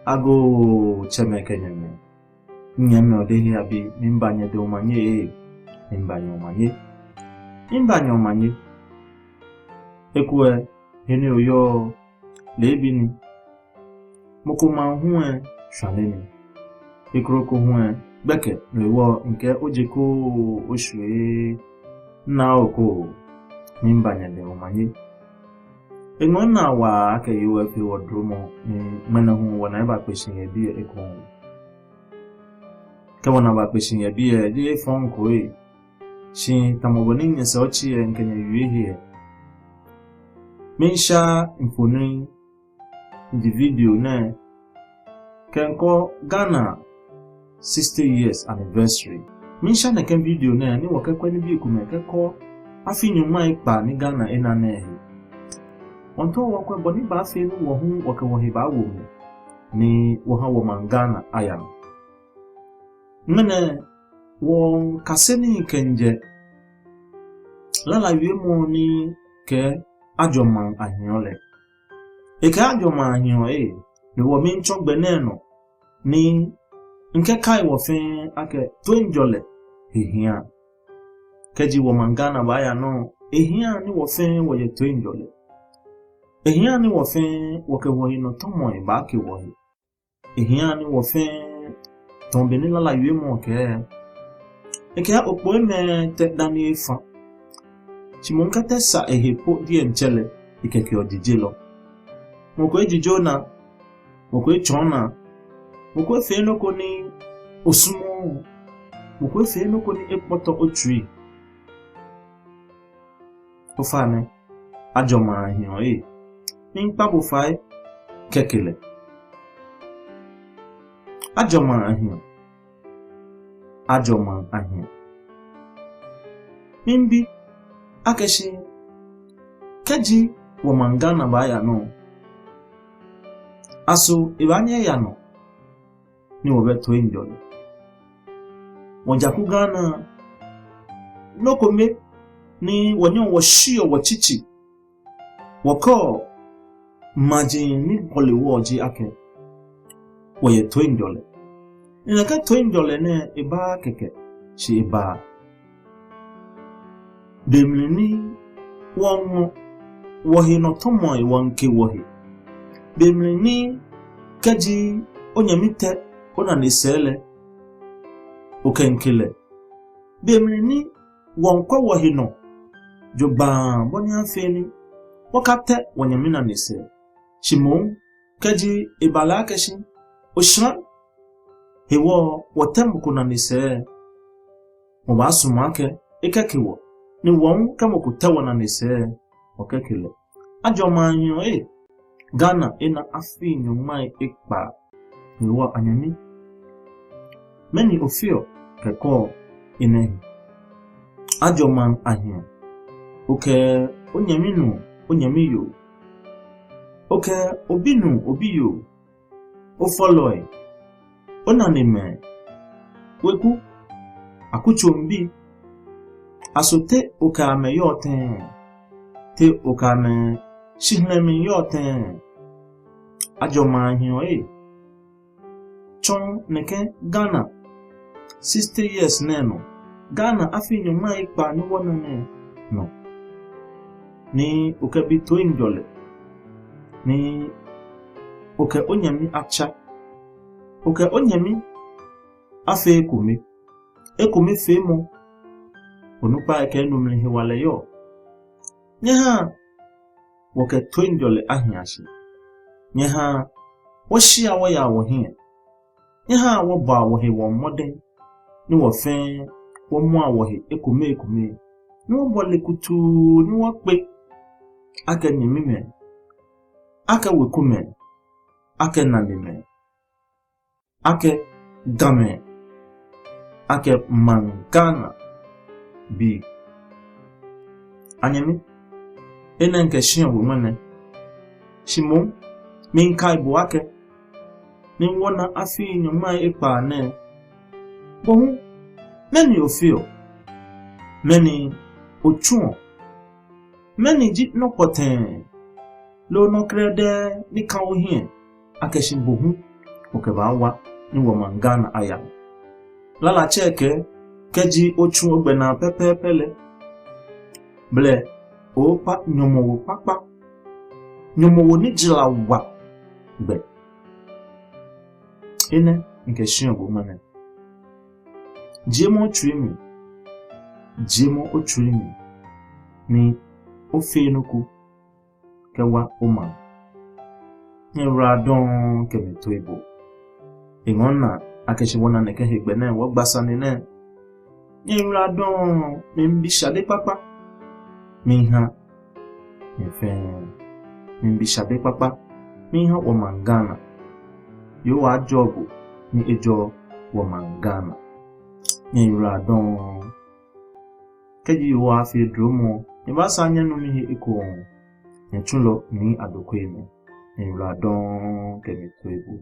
ago chemeke nyame odehi abi mimbanye de omanye mimbanye omanye ekwe hene oyo lebini mokoma huwe shaleni ikroko huwe beke lewo nke ojeko oshwe na oko mimbanye de omanye engona wa ake UFA wodromo ni mana hu wana ba question ebi eko ka wana ba question ebi e di fon ko e shin tamoboni nyesa ochi e nkenya yue here mensha infoni di video na kenko Ghana 60 years anniversary mensha na ken video na ni wakakwa ni bi kuma keko afinyu mai pa ni Ghana ena na onto wakwa boni ba fe no wo hu wakawohi ba wo ni wo ha wo mangana ayan mene wo kaseni kenje lala yemo ni ke ajoman ahiole e ke ajoman ahio ni wo min chogbe neno ni nke kai wo fe ake twinjole hihia keji wo mangana ba ya no ehia ni wo fe wo ye twinjole ehia ni wo fe wo ke wo no tomo e ba ke wo ehia ni wo fe tombe ni lala yemo ke e ke opo me te dani fa chimonka tesa ehepo die nchele ikeke odije lo moko ejijona moko echona moko efe no ko ni osumo moko efe no ko ni epoto otri ofane ajoma ahion nimpa bo fai kekele ajoma ahion mimbi akeshi keji wo mangana ba ya no aso ibanye ya no ni wo beto enjoy wonjaku Ghana nokome ni wonyo wo shio wo chichi woko majin ni Hollywood ake wo ye to enjoy ina ka to enjoy ne iba keke shi iba demini wongo wohi no tomoy wanke wohi demini kaji onyamite ona nisele okenkele demini wonko wohi no joba boni afeni wakate wonyamina nise shimon kaji ibala keshi oshran hewo wotem kuna nise mubasu make ikakiwo ni won kama kutawa na nise okekele ajoma anyo Ghana ina afinyo mai ikpa niwa anyami many ofio keko ine ajoma anyo oke onyamiyo oke obiyo ofoloi onanime weku akuchombi asote okame yoten te okame shihnemi yoten ajoma ahio chon neke Ghana 60 years neno Ghana afinyo mai pa ni wonane no ni okabito injole ni oke onyami acha oke onyami afe ekumi femo onupa eke numle hiwale yo nyeha woke twinjole ahiashi nyeha woshia wo ya wo hia nyeha wo ba wo he wo moden ni wo fe wo mu awo he ekumi ni wo bole kutu ni wo pe aka nyimime aka wekume aka nanime aka game aka mangana bi anyami enenke shian wo mane shimon min kai bo ake ni wona afi nyuma ipa ne bohu many ofio many ochuo many jit no poten lo no krede ni kan hie akeshin bohu okebawa ni wo mangana aya lala cheke keji ochu ogbe na pele ble opa nyomowo papa nyomowo ni jila wa gbe ene nke shi ogbo mane jemo ochu imi ni ofe enuku kewa uma nyera don kemeto ibo ingona akeshi wona neke hegbe na wo gbasani na nyera don mbishade papa miha mbishade papa miha wo mangana yo wa jobu ni ejo wo mangana nyera don keji yo wa fi dromo ibasa anya no mi iko nchulo ni adokweme nyera don kemeto ibo